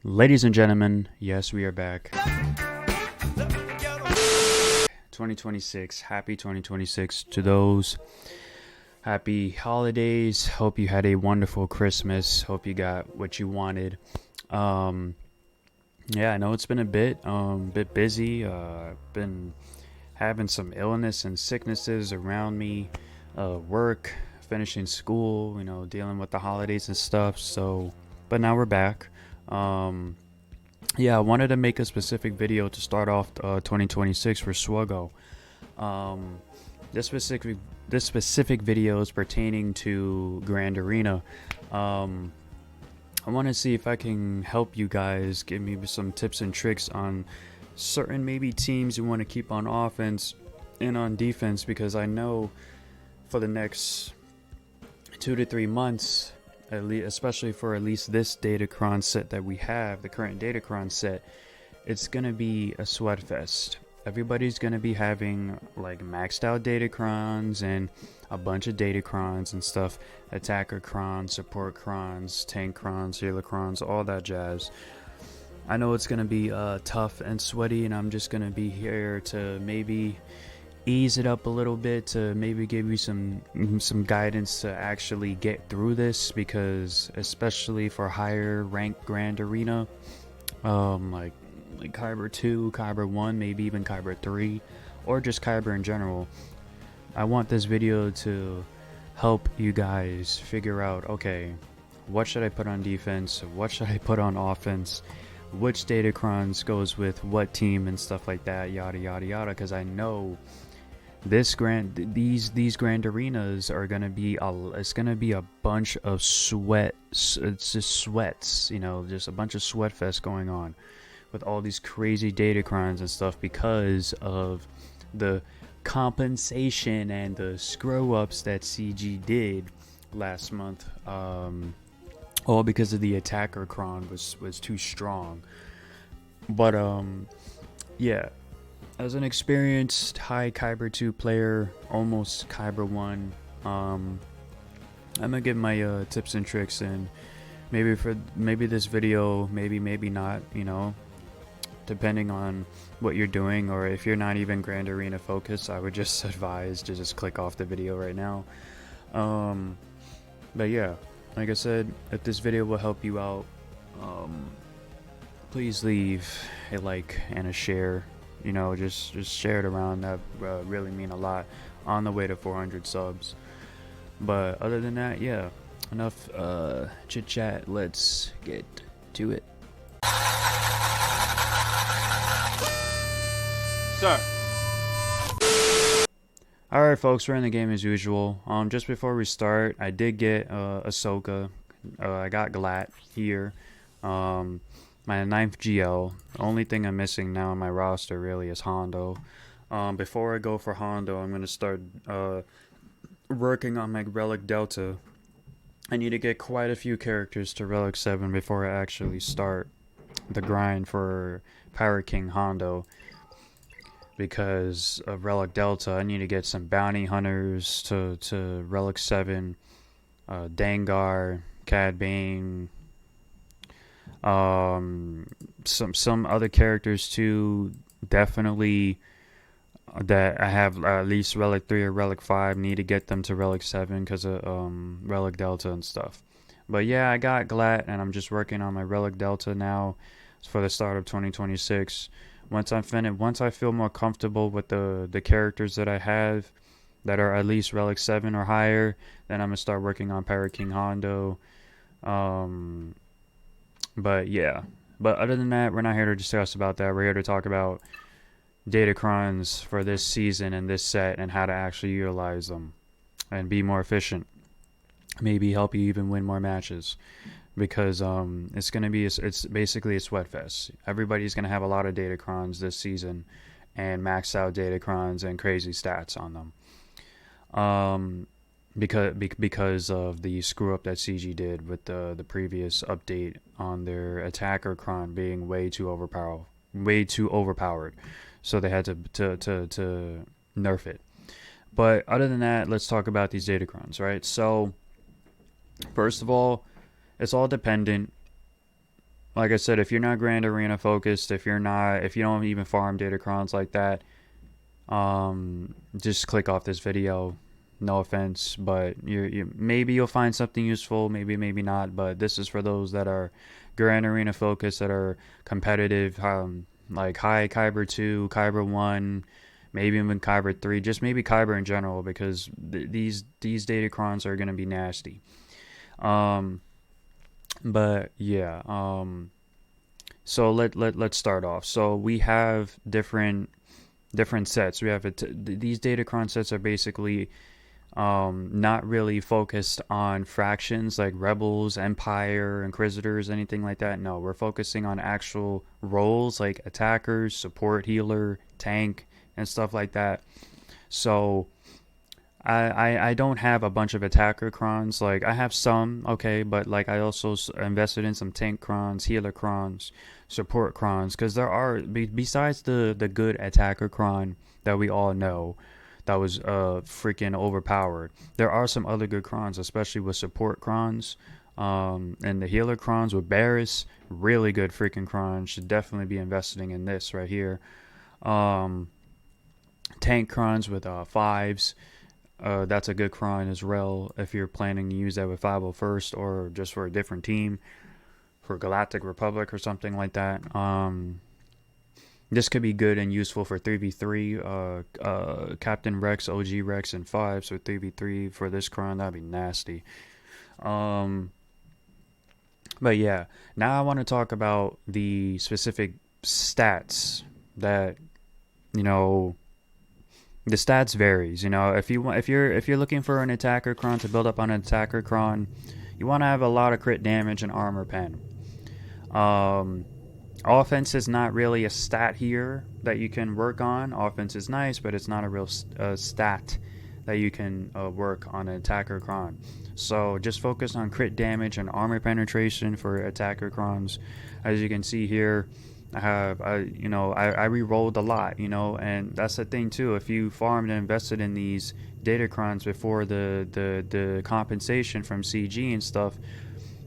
Ladies and gentlemen, yes, we are back. 2026, happy 2026 to those. Happy holidays. Hope you had a wonderful Christmas. Hope you got what you wanted. Um, yeah, I know it's been a bit busy. Been having some illness and sicknesses around me. Work, finishing school. Dealing with the holidays and stuff. But now we're back. Um, Yeah, I wanted to make a specific video to start off 2026 for Swuggo. Um, this specific this specific video is pertaining to Grand Arena. Um, I want to see if I can help you guys, give me some tips and tricks on certain maybe teams you want to keep on offense and on defense, because I know for the next 2 to 3 months, at least, especially for at least this Datacron set that we have, the current Datacron set, it's gonna be a sweat fest. Everybody's gonna be having like maxed out Datacrons and a bunch of Datacrons and stuff, attacker crons, support crons, tank crons, healer crons, all that jazz. I know it's gonna be tough and sweaty, and I'm just gonna be here to maybe ease it up a little bit, to maybe give you some guidance to actually get through this, because especially for higher rank Grand Arena, like Kyber 2, Kyber 1, maybe even Kyber 3, or just Kyber in general, I want this video to help you guys figure out, okay, what should I put on defense, what should I put on offense, which Datacrons goes with what team and stuff like that, yada yada yada, because I know these grand arenas are gonna be it's gonna be a bunch of sweat. It's just sweats, just a bunch of sweat fest going on with all these crazy Datacrons and stuff, because of the compensation and the screw ups that CG did last month. All because of the attacker cron was too strong. But yeah. As an experienced high Kyber 2 player, almost Kyber 1, I'm gonna give my tips and tricks, and maybe this video, maybe not, depending on what you're doing, or if you're not even Grand Arena focused, I would just advise to just click off the video right now. But yeah, like I said, if this video will help you out, please leave a like and a share. Just share it around. That really mean a lot on the way to 400 subs. But other than that, yeah, enough chit chat. Let's get to it. Sir. Alright folks, we're in the game as usual. Just before we start, I did get Ahsoka. I got Glat here. My 9th GL. The only thing I'm missing now in my roster really is Hondo. Before I go for Hondo, I'm going to start working on my Relic Delta. I need to get quite a few characters to Relic 7 before I actually start the grind for Pirate King Hondo. Because of Relic Delta, I need to get some Bounty Hunters to Relic 7. Dengar, Cad Bane, some other characters too, definitely, that I have at least Relic 3 or Relic 5, need to get them to Relic 7 because of Relic Delta and stuff. But yeah, I got Glat, and I'm just working on my Relic Delta now for the start of 2026. Once I feel more comfortable with the characters that I have that are at least Relic 7 or higher, then I'm gonna start working on Pirate King Hondo. But yeah, but other than that, we're not here to discuss about that. We're here to talk about Datacrons for this season and this set, and how to actually utilize them and be more efficient. Maybe help you even win more matches, because it's basically a sweat fest. Everybody's gonna have a lot of Datacrons this season, and maxed out Datacrons and crazy stats on them. Because of the screw up that CG did with the previous update on their attacker cron being way too overpowered, so they had to nerf it. But other than that, let's talk about these Datacrons, right? So first of all, it's all dependent like I said, if you're not Grand Arena focused, if you don't even farm Datacrons like that, just click off this video. No offense, but maybe you'll find something useful, maybe not. But this is for those that are Grand Arena focused, that are competitive, like high Kyber 2, Kyber 1, maybe even Kyber 3, just maybe Kyber in general, because these Datacrons are gonna be nasty. Um, but yeah, so let's start off. So we have different sets. We have these Datacron sets are basically not really focused on fractions like rebels, empire, inquisitors, anything like that. No, we're focusing on actual roles like attackers, support, healer, tank, and stuff like that. So I don't have a bunch of attacker crons. Like I have some, okay, but like I also invested in some tank crons, healer crons, support crons, because there are besides the good attacker cron that we all know that was freaking overpowered. There are some other good crons, especially with support crons. And the healer crons with Barris, really good freaking cron. Should definitely be investing in this right here. Um, Tank crons with fives. That's a good cron as well if you're planning to use that with 501st or just for a different team, for Galactic Republic or something like that. This could be good and useful for 3v3. Captain Rex, OG Rex, and 5. So 3v3 for this cron, that'd be nasty. Um, but yeah, now I want to talk about the specific stats that, you know, the stats varies. If you're looking for an attacker cron to build up on an attacker cron, you want to have a lot of crit damage and armor pen. Um, Offense is not really a stat here that you can work on. Offense is nice, but it's not a real stat that you can work on an attacker cron. So just focus on crit damage and armor penetration for attacker crons. As you can see here, I re-rolled a lot, and that's the thing too. If you farmed and invested in these Datacrons before the compensation from CG and stuff,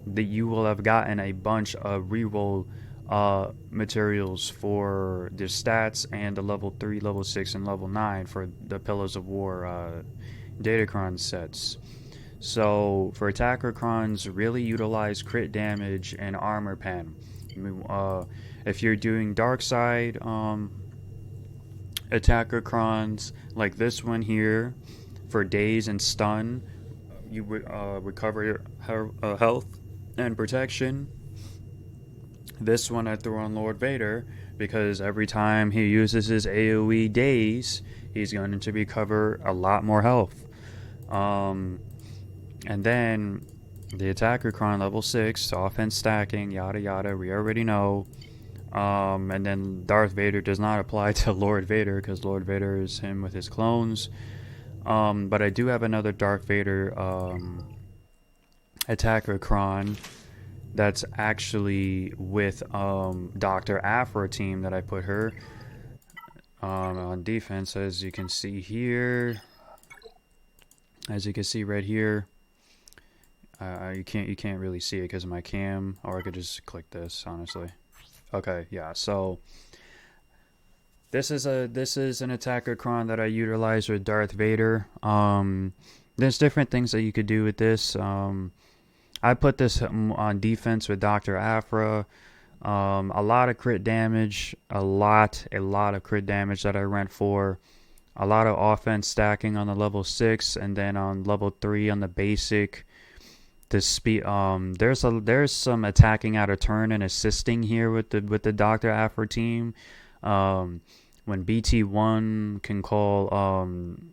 that you will have gotten a bunch of re-roll materials for the stats and the level 3, level 6, and level 9 for the Pillars of War Datacron sets. So for attacker crons, really utilize crit damage and armor pen. If you're doing dark side attacker crons like this one here, for daze and stun, you recover your health and protection. This one I threw on Lord Vader because every time he uses his AoE daze, he's going to recover a lot more health. And then the attacker cron level 6, offense stacking, yada yada, we already know. And then Darth Vader does not apply to Lord Vader because Lord Vader is him with his clones. But I do have another Darth Vader attacker cron that's actually with Dr. Afra team that I put her on defense, as you can see here. As you can see right here. You can't really see it because of my cam, or I could just click this, honestly. Okay, yeah. So this is an attacker cron that I utilize with Darth Vader. There's different things that you could do with this. I put this on defense with Dr. Afra. A lot of crit damage, a lot of crit damage that I went for. A lot of offense stacking on the level 6, and then on level 3 on the basic. The speed, there's some attacking out of turn and assisting here with the Dr. Afra team. When BT1 can call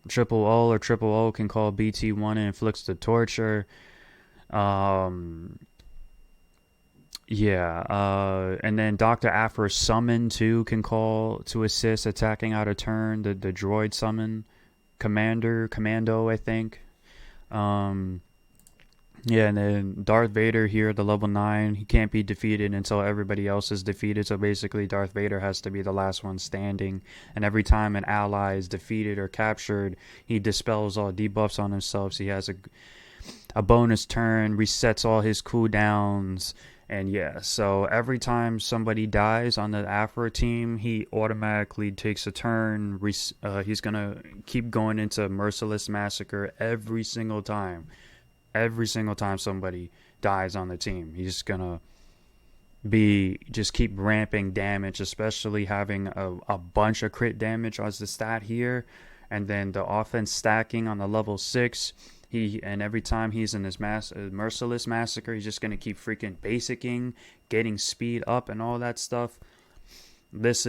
triple O, or triple O can call BT1 and inflicts the torture. And then Dr. Afra's summon too can call to assist attacking out of turn. The droid summon, commando, I think. And then Darth Vader here, the level 9, he can't be defeated until everybody else is defeated. So basically, Darth Vader has to be the last one standing. And every time an ally is defeated or captured, he dispels all debuffs on himself. So he has a bonus turn, resets all his cooldowns, And yeah, so every time somebody dies on the Afro team, he automatically takes a turn. He's gonna keep going into Merciless Massacre every single time. Every single time somebody dies on the team, he's gonna just keep ramping damage, especially having a bunch of crit damage as the stat here, and then the offense stacking on the level 6. And every time he's in his Merciless Massacre, he's just gonna keep freaking basicing, getting speed up and all that stuff. This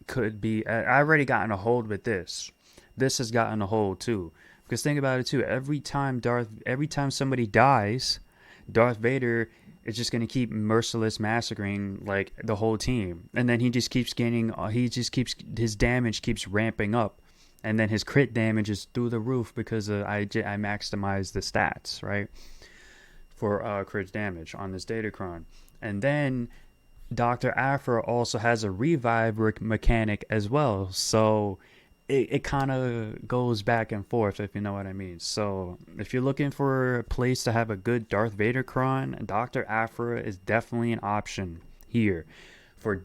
could be. I already gotten a hold with this. This has gotten a hold too, because think about it too. Every time somebody dies, Darth Vader is just gonna keep merciless massacring like the whole team, and then he just keeps gaining. His damage keeps ramping up, and then his crit damage is through the roof because I maximized the stats, right, for crit damage on this Datacron. And then Dr. Afra also has a revive mechanic as well, so it kind of goes back and forth, if you know what I mean. So if you're looking for a place to have a good Darth Vader cron, Dr. Afra is definitely an option here for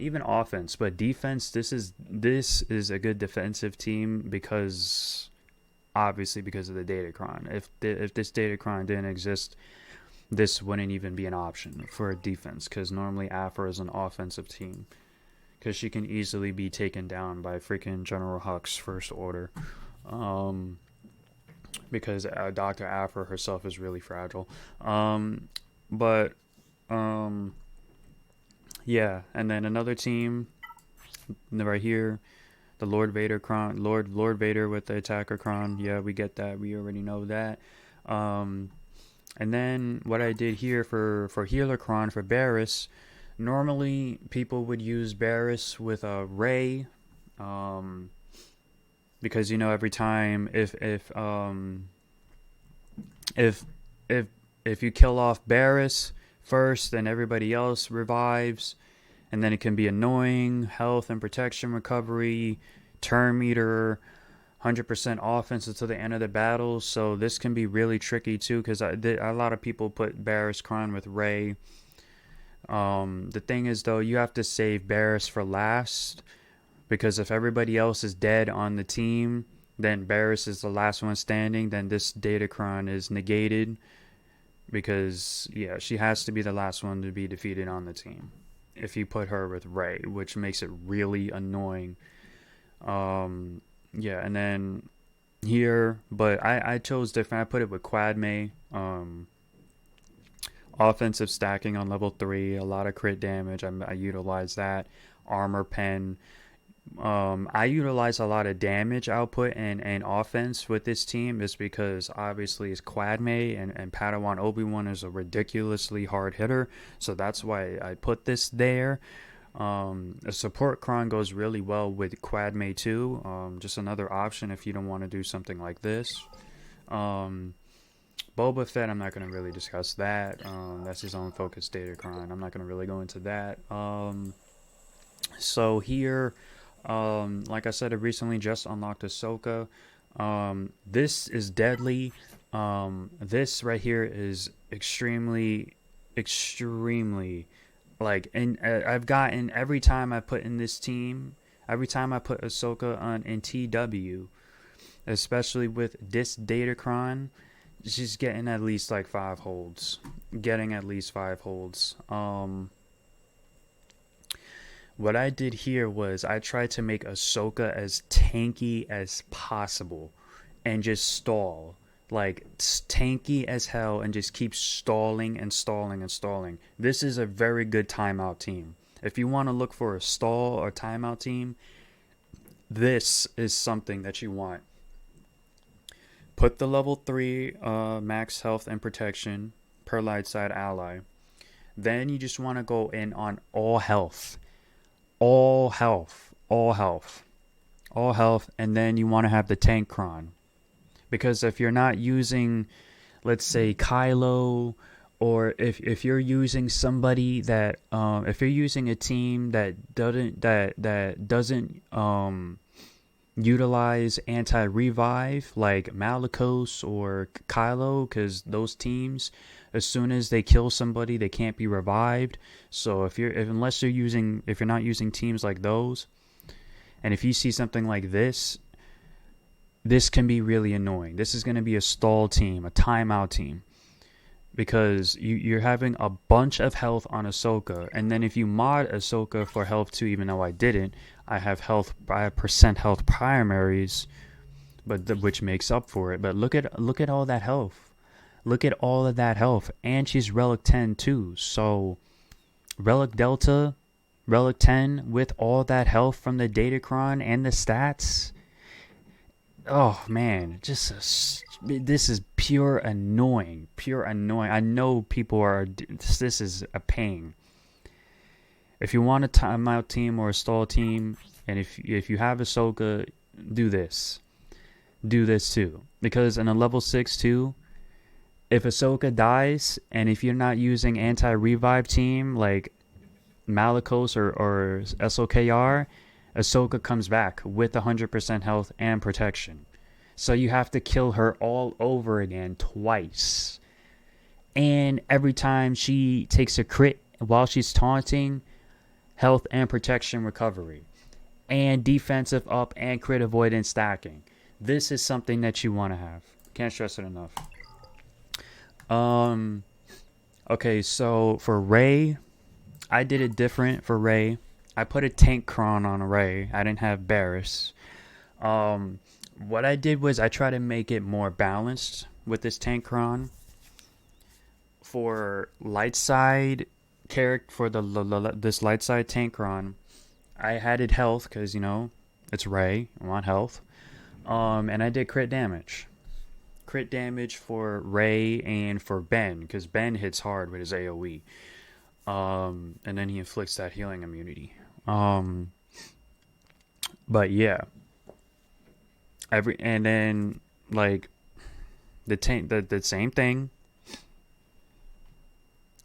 even offense, but defense. This is a good defensive team because obviously because of the Datacron. If this Datacron didn't exist, this wouldn't even be an option for a defense, because normally Afra is an offensive team, because she can easily be taken down by freaking General Hux First Order, because Dr. Afra herself is really fragile. But yeah, and then another team right here, the Lord Vader cron, Lord Vader with the attacker cron. Yeah, we get that. We already know that. And then what I did here for healer cron for Barriss, normally people would use Barriss with a Ray, because every time if you kill off Barriss first, then everybody else revives, and then it can be annoying. Health and protection recovery, turn meter, 100% offense until the end of the battle. So this can be really tricky too, because a lot of people put Barriss cron with Ray. The thing is though, you have to save Barriss for last, because if everybody else is dead on the team, then Barriss is the last one standing, then this Datacron is negated, because yeah, she has to be the last one to be defeated on the team if you put her with Ray, which makes it really annoying. Yeah, and then here, but I chose different. I put it with Quadme. Offensive stacking on level 3, a lot of crit damage. I utilize that. Armor pen. I utilize a lot of damage output and offense with this team, is because obviously it's Quadme, and Padawan Obi-Wan is a ridiculously hard hitter, so that's why I put this there. A support cron goes really well with Quadme too. Just another option if you don't want to do something like this. Boba Fett, I'm not going to really discuss that. That's his own focus Datacron. I'm not going to really go into that. So here, like I said, I recently just unlocked Ahsoka. This is deadly. This right here is extremely like, and I've gotten every time I put in this team, every time I put Ahsoka on in TW, especially with this Datacron, she's getting at least like 5 holds. What I did here was I tried to make Ahsoka as tanky as possible and just stall. Like, tanky as hell, and just keep stalling and stalling and stalling. This is a very good timeout team. If you want to look for a stall or timeout team, this is something that you want. Put the level 3 max health and protection per light side ally. Then you just want to go in on all health. All health. And then you want to have the tank cron. Because if you're not using, let's say, Kylo, or if you're using somebody that, if you're using a team that doesn't utilize anti-revive like Malicos or Kylo, because those teams As soon as they kill somebody, they can't be revived. So if you're not using teams like those, and if you see something like this, this can be really annoying. This is going to be a stall team, a timeout team, because you're having a bunch of health on Ahsoka, and then if you mod Ahsoka for health too, even though I didn't, I have percent health primaries, but which makes up for it. But look at all that health. Look at all of that health, and she's Relic 10 too. So Relic Delta, Relic 10 with all that health from the Datacron and the stats. Oh man, this is pure annoying. I know people are. This is a pain. If you want a timeout team or a stall team, and if you have Ahsoka, do this. Do this too, because in a level 6 too, if Ahsoka dies, and if you're not using anti-revive team like Malicos or SOKR, Ahsoka comes back with 100% health and protection. So you have to kill her all over again twice. And every time she takes a crit while she's taunting, health and protection recovery. And defensive up and crit avoidance stacking. This is something that you want to have. Can't stress it enough. Okay, so for Rey, I did it different for Rey. I put a Datacron on Rey. I didn't have Barriss. What I did was I tried to make it more balanced with this Datacron. For light side character, for this light side Datacron, I added health because it's Rey. I want health. And I did crit damage. Crit damage for Rey and for Ben, because Ben hits hard with his AoE. And then he inflicts that healing immunity. But yeah. And then like the same thing.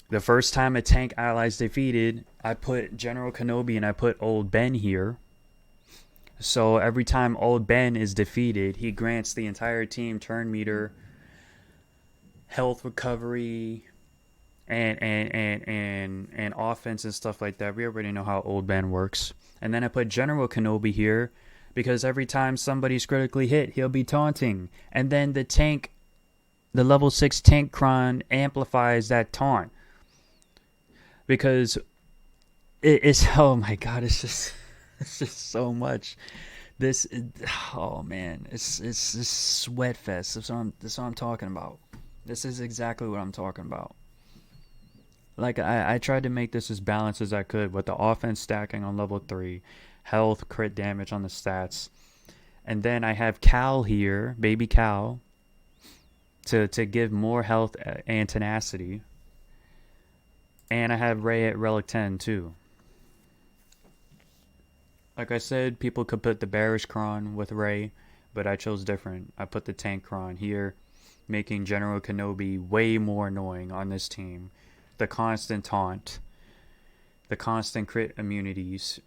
The first time a tank ally's defeated, I put General Kenobi and I put Old Ben here. So every time Old Ben is defeated, he grants the entire team turn meter, health recovery, and offense and stuff like that. We already know how Old Ben works. And then I put General Kenobi here because every time somebody's critically hit, he'll be taunting. And then the level 6 Datacron amplifies that taunt. Because it's, oh my god, it's just so much. Oh man, it's this sweat fest. That's what I'm talking about. This is exactly what I'm talking about. Like I tried to make this as balanced as I could with the offense stacking on level 3, health, crit damage on the stats, and then I have Cal here, baby Cal, to give more health and tenacity, and I have Rey at Relic 10 too. Like I said, people could put the Datacron with Rey, but I chose different. I put the Datacron here, making General Kenobi way more annoying on this team. The constant taunt, the constant crit immunities,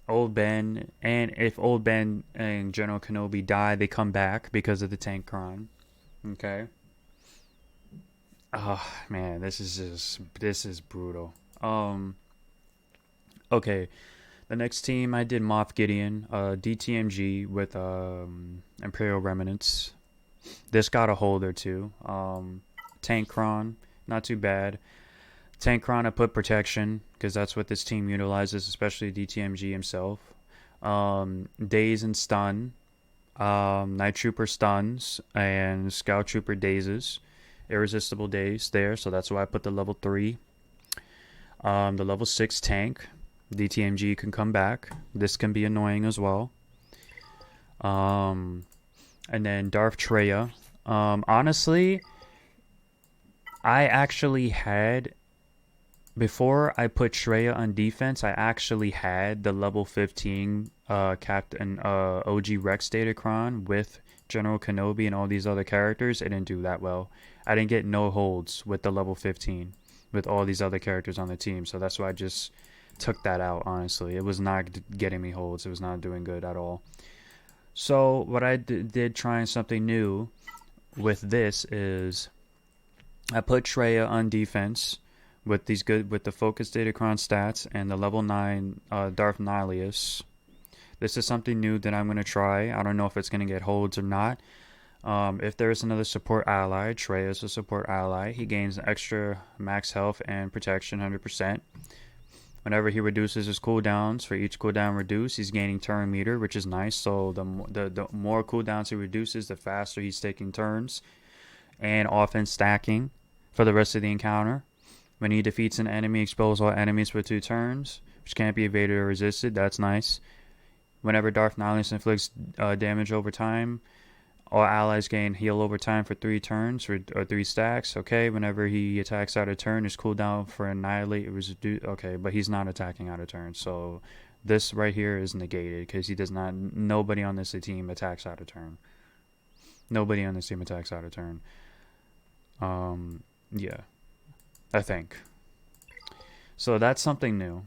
Old Ben, and if Old Ben and General Kenobi die, they come back because of the Datacron. Okay. Oh man, this is brutal. Okay. The next team I did Moff Gideon, DTMG with Imperial Remnants. This got a holder too. Datacron, not too bad. Datacron I put protection because that's what this team utilizes, especially DTMG himself. Daze and stun, Night Trooper stuns, and Scout Trooper dazes. Irresistible daze there, so that's why I put the level 3. The level 6 tank. DTMG can come back. This can be annoying as well. And then Darth Traya. Honestly, I actually had, before I put Traya on defense, I actually had the level 15 Captain OG Rex Datacron with General Kenobi and all these other characters. It didn't do that well. I didn't get no holds with the level 15 with all these other characters on the team, so that's why I just took that out. Honestly, it was not getting me holds. It was not doing good at all. So what I did trying something new with this is I put Treya on defense with the focus Datacron stats and the level 9 Darth Nihilus. This is something new that I'm going to try. I don't know if it's going to get holds or not. If there is another support ally, Treya is a support ally. He gains extra max health and protection 100%. Whenever he reduces his cooldowns, for each cooldown reduced, he's gaining turn meter, which is nice. So the more cooldowns he reduces, the faster he's taking turns. And offense stacking for the rest of the encounter. When he defeats an enemy, expels all enemies for 2 turns, which can't be evaded or resisted. That's nice. Whenever Darth Nihilus inflicts damage over time, all allies gain heal over time for 3 turns or 3 stacks. Okay, whenever he attacks out of turn, his cooldown for annihilate was reduced. Okay, but he's not attacking out of turn, so this right here is negated because he does not. Nobody on this team attacks out of turn. Nobody on this team attacks out of turn. Yeah, I think. So that's something new.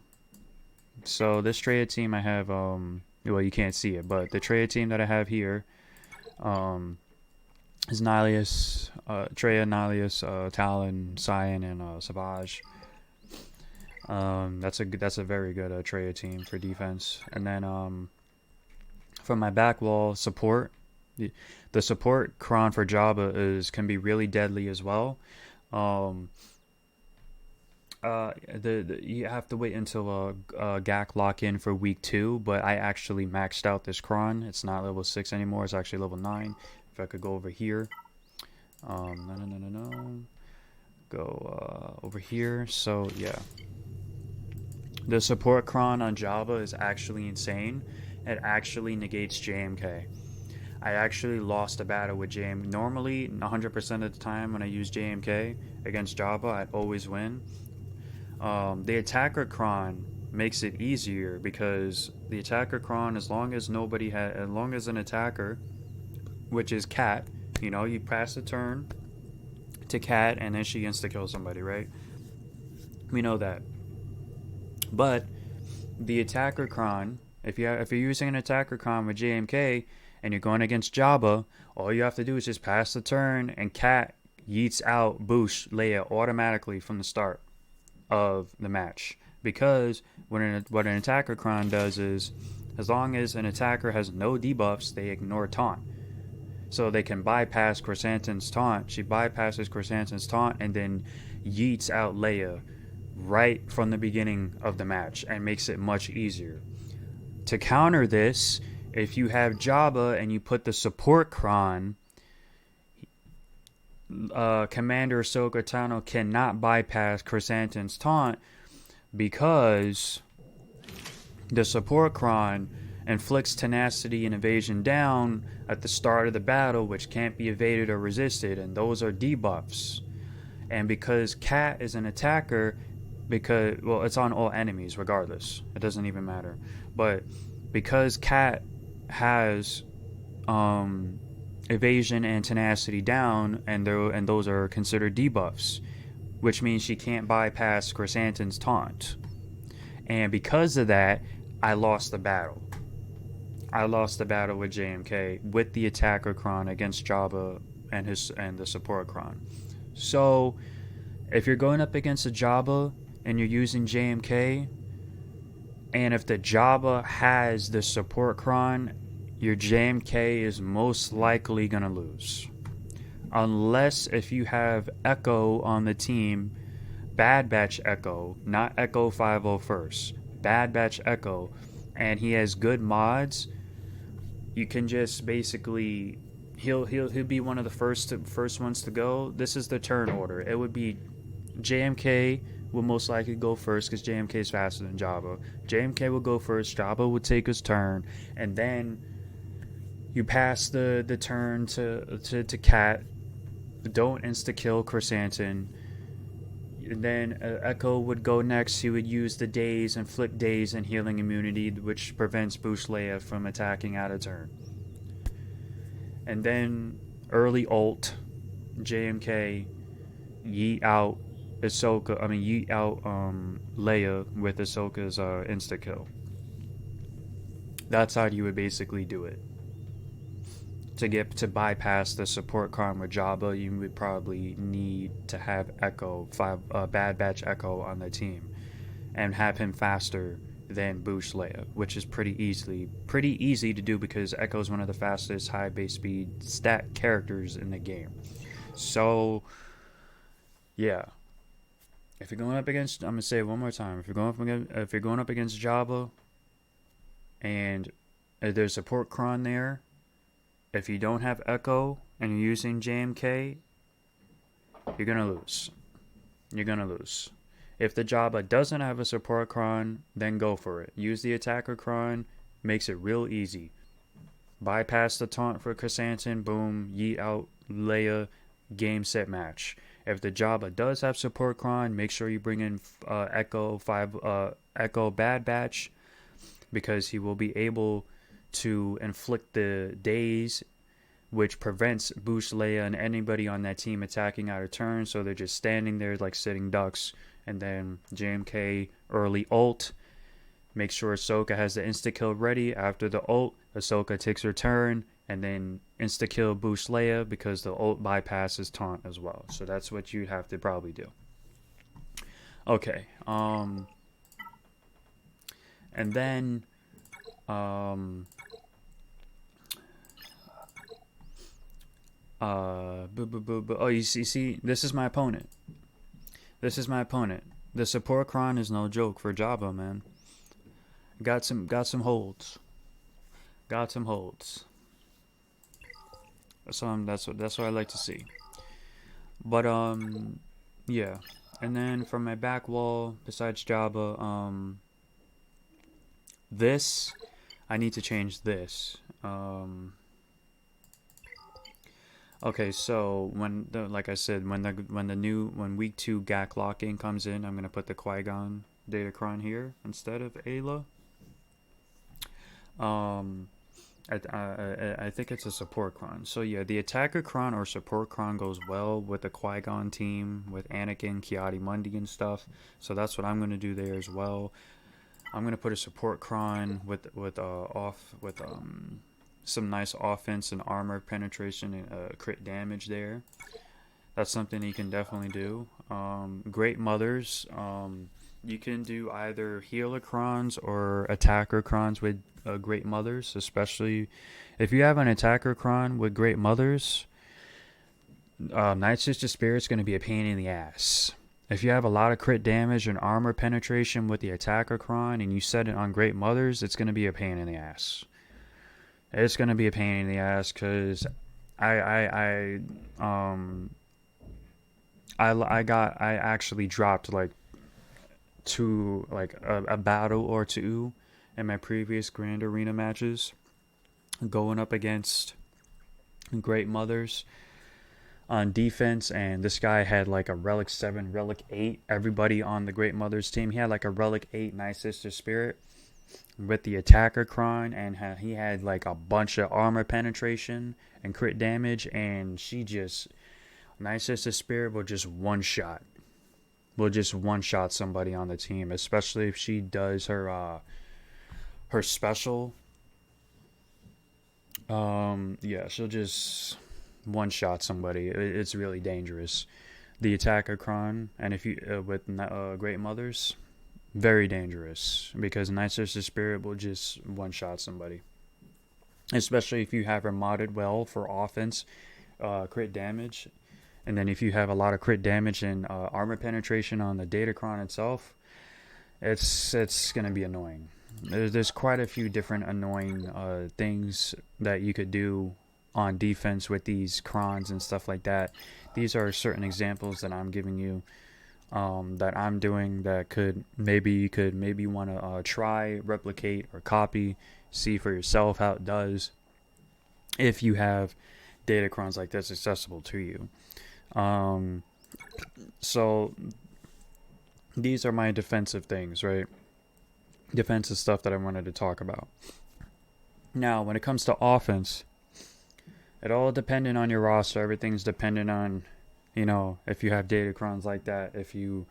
So this Treya team I have, well, you can't see it, but the Treya team that I have here, is Nihilus, Treya, Nihilus, Talon, Cyan, and Savage. That's a very good Treya team for defense. And then for my back wall support, the support Kron for Jabba can be really deadly as well. You have to wait until GAC lock in for week 2, but I actually maxed out this Kron. It's not level 6 anymore. It's actually level 9. If I could go over here, no. Go over here. So yeah, the support Kron on Jabba is actually insane. It actually negates JMK. I actually lost a battle with JMK. Normally, 100% of the time when I use JMK against Jabba, I'd always win. The attacker Kron makes it easier because the attacker Kron, as long as an attacker, which is Cat, you pass the turn to Cat and then she insta kills somebody, right? We know that. But the attacker Kron, if you're using an attacker Kron with JMK and you're going against Jabba, all you have to do is just pass the turn and Cat yeets out Boosh Leia automatically from the start of the match. Because what an attacker Kron does is, as long as an attacker has no debuffs, they ignore taunt. So they can bypass Chrysanthemum's taunt. She bypasses Chrysanthemum's taunt and then yeets out Leia right from the beginning of the match and makes it much easier. To counter this, if you have Jabba and you put the support Kron, Commander Ahsoka Tano cannot bypass Chrysanthemum's taunt because the support Kron inflicts tenacity and evasion down at the start of the battle, which can't be evaded or resisted, and those are debuffs. And because Cat is an attacker, it's on all enemies regardless, it doesn't even matter, but because Cat has evasion and tenacity down, and those are considered debuffs, which means she can't bypass Chrysanthemum's taunt. And because of that, I lost the battle. I lost the battle with JMK with the attacker Kron against Jabba and the support Kron. So if you're going up against a Jabba and you're using JMK, and if the Jabba has the support Kron, your JMK is most likely going to lose. Unless if you have Echo on the team, Bad Batch Echo, not Echo 501st, Bad Batch Echo, and he has good mods, you can just basically, he'll be one of the first ones to go. This is the turn order. It would be JMK will most likely go first because JMK is faster than Jabba. JMK will go first, Jabba will take his turn, and then you pass the turn to Cat. Don't insta-kill Chrysanthemum. And then Echo would go next. He would use the daze, inflict daze and healing immunity, which prevents Boosh Leia from attacking out of turn. And then early ult, JMK yeet out Leia with Ahsoka's insta-kill. That's how you would basically do it. to bypass the support cron with Jabba, you would probably need to have Echo Bad Batch Echo on the team, and have him faster than Boost Leia, which is pretty easy to do because Echo is one of the fastest high base speed stat characters in the game. So yeah, if you're going up against, I'm gonna say it one more time. If you're going up against Jabba, and there's support cron there, if you don't have Echo and you're using JMK, you're gonna lose. You're gonna lose. If the Jabba doesn't have a support cron, then go for it. Use the attacker cron, makes it real easy. Bypass the taunt for Chrysanthemum, boom, yeet out Leia, game set match. If the Jabba does have support cron, make sure you bring in Echo Bad Batch, because he will be able to inflict the daze, which prevents Boost Leia and anybody on that team attacking out of turn, so they're just standing there like sitting ducks. And then JMK early ult. Make sure Ahsoka has the insta-kill ready. After the ult, Ahsoka takes her turn, and then insta-kill Boost Leia, because the ult bypasses taunt as well. So that's what you'd have to probably do. Okay. And then... oh, you see, this is my opponent. The support cron is no joke for Jabba, man. Got some holds. That's what I like to see. But yeah. And then from my back wall, besides Jabba, this, I need to change this. Okay, so like I said, when week 2 GAC locking comes in, I'm gonna put the Qui-Gon Datacron here instead of Ayla. I think it's a support cron. So yeah, the attacker cron or support cron goes well with the Qui-Gon team, with Anakin, Ki-Adi-Mundi and stuff. So that's what I'm gonna do there as well. I'm gonna put a support cron with some nice offense and armor penetration and crit damage there. That's something you can definitely do. Great Mothers. You can do either healer crons or attacker crons with Great Mothers, especially if you have an attacker cron with Great Mothers. Night Sister Spirit's going to be a pain in the ass. If you have a lot of crit damage and armor penetration with the attacker cron and you set it on Great Mothers, it's going to be a pain in the ass. It's gonna be a pain in the ass because I actually dropped like a battle or two in my previous Grand Arena matches, going up against Great Mothers on defense, and this guy had like a Relic 7, Relic 8. Everybody on the Great Mothers team, he had like a Relic 8 Night Sister Spirit with the attacker cron, and he had like a bunch of armor penetration and crit damage, and Night Sister Spirit will just one shot somebody on the team, especially if she does her special. Yeah, she'll just one shot somebody. It's really dangerous. The attacker cron, and if you with Great Mothers, very dangerous, because Night Sister Spirit will just one shot somebody, especially if you have her modded well for offense, crit damage, and then if you have a lot of crit damage and armor penetration on the Datacron itself, it's gonna be annoying. There's quite a few different annoying things that you could do on defense with these crons and stuff like that. These are certain examples that I'm giving you, that I'm doing, that you could want to try, replicate, or copy, see for yourself how it does if you have Datacrons like this accessible to you. So these are my defensive things, right? Defensive stuff that I wanted to talk about. Now, when it comes to offense, it all dependent on your roster. Everything's dependent on, if you have Datacrons like that, if you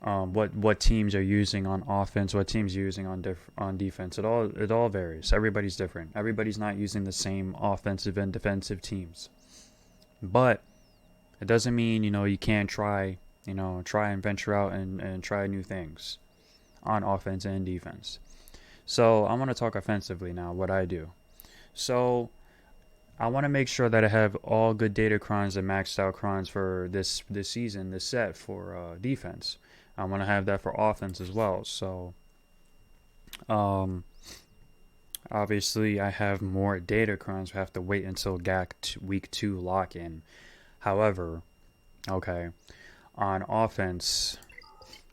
what teams are using on offense, what teams are using on defense. It all varies. Everybody's different. Everybody's not using the same offensive and defensive teams. But it doesn't mean, you can't try and venture out and try new things on offense and defense. So I want to talk offensively now, what I do. So I want to make sure that I have all good Datacrons and maxed out crons for this season, this set for defense. I want to have that for offense as well. So obviously I have more Datacrons. We have to wait until GAC week 2 lock in. However, okay, on offense,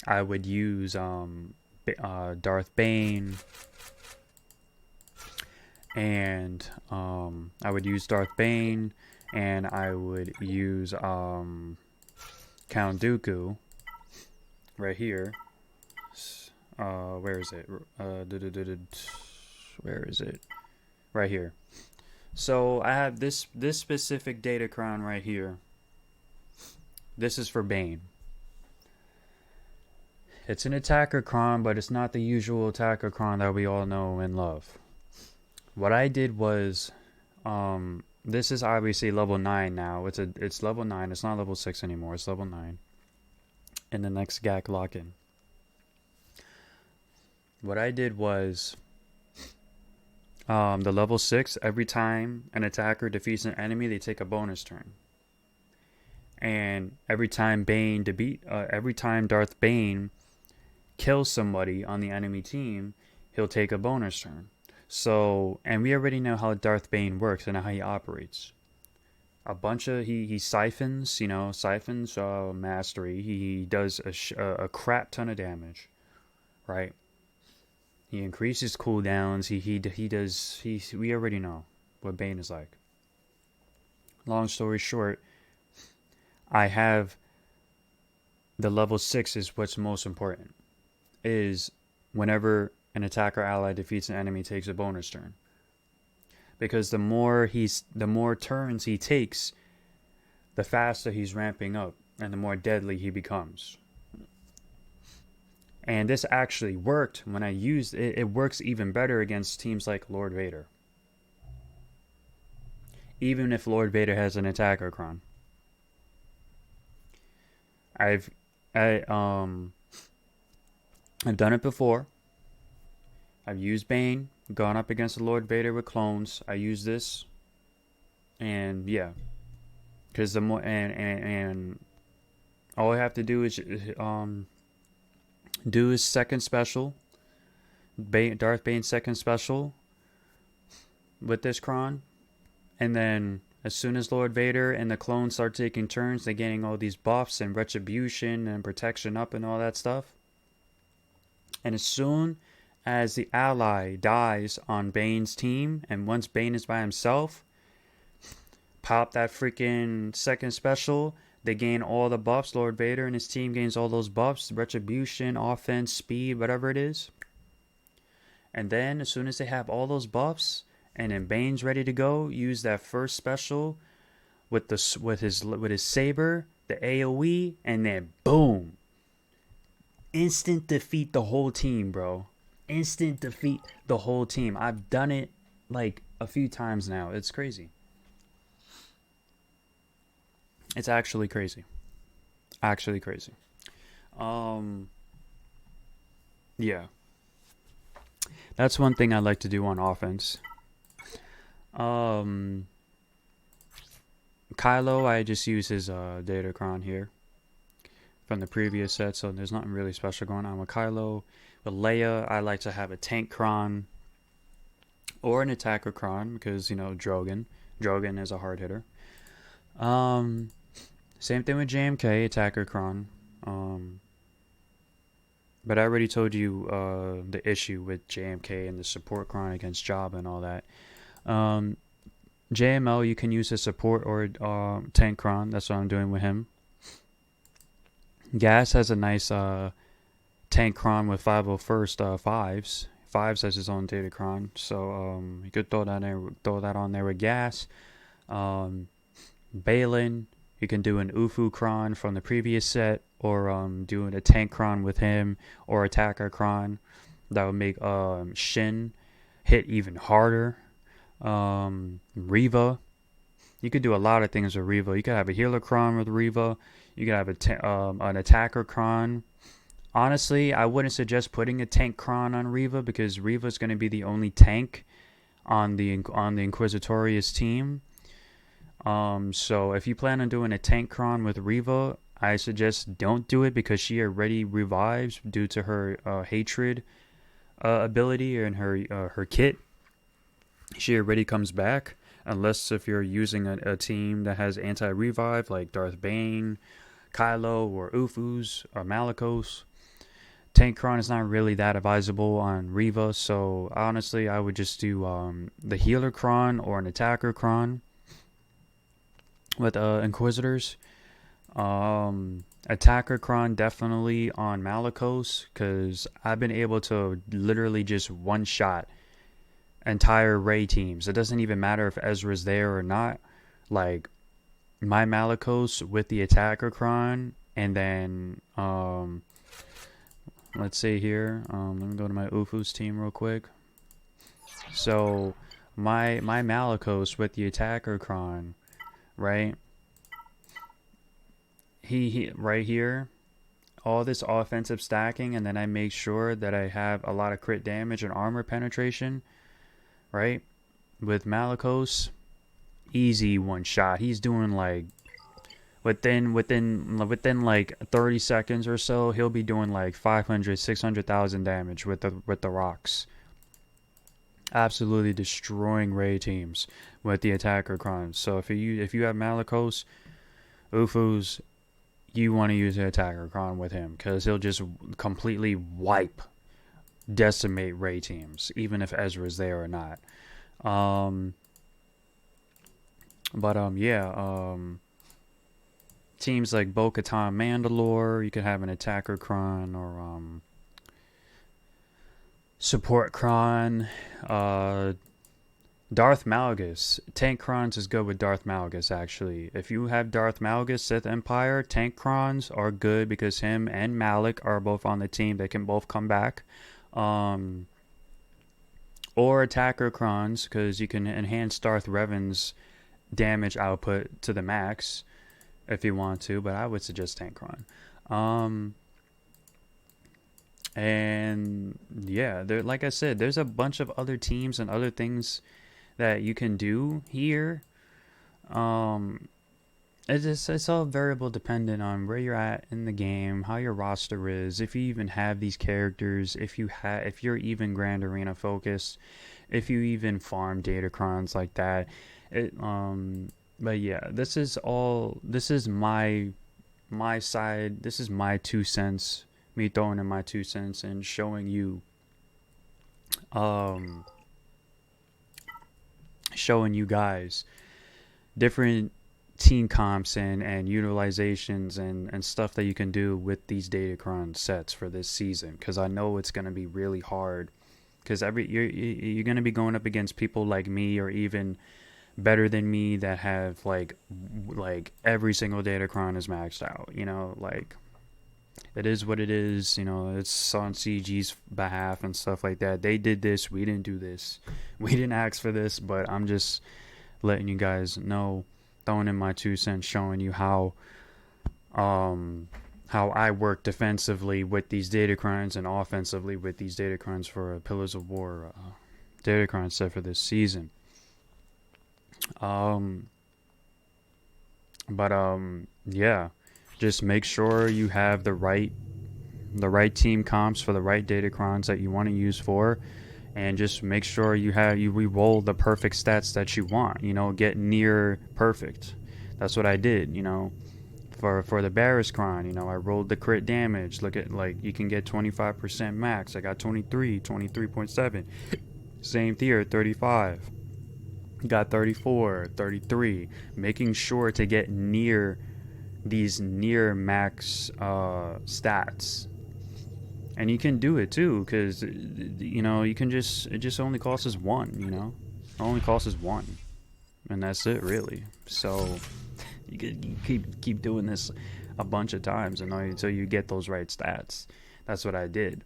I would use Darth Bane, and I would use Darth Bane, and I would use Count Dooku right here. Where is it? Where is it? Right here. So I have this specific Datacron right here. This is for Bane. It's an attacker cron, but it's not the usual attacker cron that we all know and love. What I did was, this is obviously level 9 now. It's level 9. It's not level 6 anymore. It's level 9. In the next GAC lock-in. What I did was, the level 6, every time an attacker defeats an enemy, they take a bonus turn. And every time Darth Bane kills somebody on the enemy team, he'll take a bonus turn. So, and we already know how Darth Bane works and how he operates. He siphons mastery. He does a crap ton of damage, right? He increases cooldowns. We already know what Bane is like. Long story short, I have the level 6 is what's most important. Is whenever an attacker ally defeats an enemy, takes a bonus turn. Because the more turns he takes, the faster he's ramping up and the more deadly he becomes. And this actually worked when I used it. It works even better against teams like Lord Vader. Even if Lord Vader has an attacker cron. I've done it before. I've used Bane, gone up against the Lord Vader with clones. I use this, and yeah, because the more and all I have to do is do his second special, Darth Bane's second special with this cron, and then as soon as Lord Vader and the clones start taking turns, they're getting all these buffs and retribution and protection up and all that stuff. And as soon as the ally dies on Bane's team, and once Bane is by himself, pop that freaking second special. They gain all the buffs. Lord Vader and his team gains all those buffs, retribution, offense, speed, whatever it is. And then as soon as they have all those buffs, and then Bane's ready to go, use that first special with his saber, the AoE, and then boom, instant defeat the whole team, bro. Instant defeat the whole team. I've done it like a few times now. It's crazy. It's actually crazy. Actually crazy. Yeah. That's one thing I like to do on offense. Kylo, I just use his Datacron here from the previous set, so there's nothing really special going on with Kylo. With Leia, I like to have a tank cron or an attacker cron because, Drogon is a hard hitter. Same thing with JMK, attacker cron. But I already told you the issue with JMK and the support cron against Jabba and all that. JML, you can use as support or tank cron. That's what I'm doing with him. Gas has a nice tank cron with 501st fives. Fives has his own Datacron, so you could throw that on there with Gas. Balin, You can do an Ufu Kron from the previous set, or doing a Tank Kron with him, or Attacker Kron. That would make Shin hit even harder. Riva. You could do a lot of things with Riva. You could have a Healer Kron with Riva. You could have an Attacker Kron. Honestly, I wouldn't suggest putting a Tank Kron on Riva, because Riva is going to be the only tank on the Inquisitorius team. So if you plan on doing a Tank Kron with Riva, I suggest don't do it, because she already revives due to her hatred ability and her kit. She already comes back, unless if you're using a team that has anti-revive like Darth Bane, Kylo, or Ufus, or Malicos. Tank Kron is not really that advisable on Riva, so honestly I would just do the Healer Kron or an Attacker Kron with Inquisitors. Attacker Kron definitely on Malicos, because I've been able to literally just one-shot entire Rey teams. It doesn't even matter if Ezra's there or not. Like, my Malicos with the Attacker Kron, and then let's see here. Let me go to my Ufu's team real quick. So my Malicos with the Attacker Kron, right? He right here, all this offensive stacking, and then I make sure that I have a lot of crit damage and armor penetration, right? With Malicos, easy one shot. He's doing like within like 30 seconds or so, he'll be doing like 500, 600,000 damage with the rocks. Absolutely destroying Rey teams with the Attacker Kron. So if you have Malicos, Ufus, you want to use the Attacker Kron with him, because he'll just completely decimate Rey teams, even if Ezra's there or not. Teams like Bo-Katan Mandalore, you could have an Attacker Kron, or Support Kron. Darth Malgus. Tank Krons is good with Darth Malgus, actually. If you have Darth Malgus, Sith Empire, Tank Krons are good, because him and Malik are both on the team. They can both come back. Or Attacker Krons, because you can enhance Darth Revan's damage output to the max if you want to, but I would suggest Tank Kron. And yeah, there, like I said, there's a bunch of other teams and other things that you can do here. It's all variable dependent on where you're at in the game, how your roster is, if you even have these characters, if you're even Grand Arena focused, if you even farm Datacrons like that. But yeah, this is my side. This is my 2 cents. Me throwing in my 2 cents and showing you guys different team comps and utilizations and stuff that you can do with these Datacron sets for this season, because I know it's going to be really hard, because you're going to be going up against people like me, or even better than me, that have like every single Datacron is maxed out, like, it is what it is, it's on CG's behalf and stuff like that. They did this, we didn't do this, we didn't ask for this, but I'm just letting you guys know, throwing in my 2 cents, showing you how I work defensively with these Datacrons and offensively with these Datacrons for a Pillars of War Datacron set for this season. Yeah, just make sure you have the right team comps for the right Datacrons that you want to use for, and just make sure you re-roll the perfect stats that you want, get near perfect. That's what I did, for the Barris Kron, I rolled the crit damage. Look at, like, you can get 25% max. I got 23.7. Same here, 35. Got 34, 33. Making sure to get near these near max stats. And you can do it too, because you can just, it just only costs us 1, it only costs us 1, and that's it, really. So You keep doing this a bunch of times until you get those right stats. That's what I did.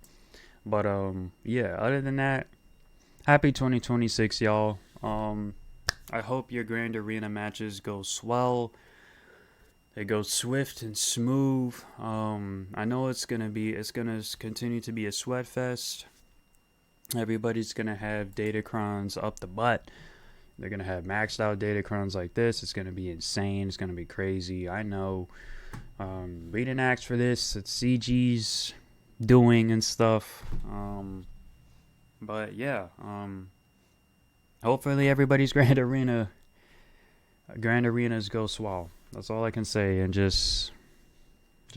But yeah, other than that, happy 2026, y'all. I hope your Grand Arena matches go swell. They go swift and smooth. I know it's gonna continue to be a sweat fest. Everybody's gonna have Datacrons up the butt. They're gonna have maxed out Datacrons like this. It's gonna be insane. It's gonna be crazy. I know. We didn't ask for this. It's CG's doing and stuff. But yeah. Hopefully everybody's Grand Arenas go swell. That's all I can say, and just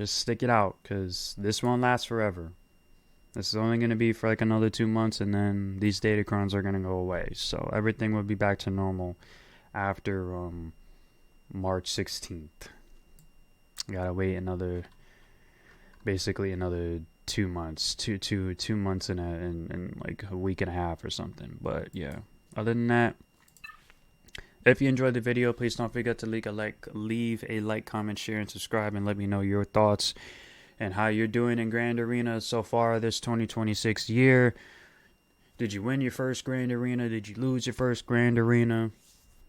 stick it out, because this won't last forever. This is only going to be for like another 2 months, and then these Datacrons are going to go away. So everything will be back to normal after March 16th. Gotta wait basically another 2 months, two months in like a week and a half or something. But yeah, other than that, if you enjoyed the video, please don't forget to leave a like, comment, share, and subscribe, and let me know your thoughts and how you're doing in Grand Arena so far this 2026 year. Did you win your first Grand Arena? Did you lose your first Grand Arena?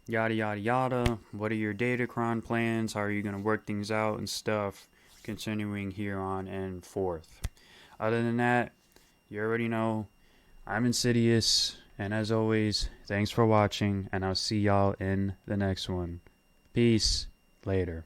Yada, yada, yada. What are your Datacron plans? How are you going to work things out and stuff, continuing here on and forth? Other than that, you already know, I'm Insidious. And as always, thanks for watching, and I'll see y'all in the next one. Peace. Later.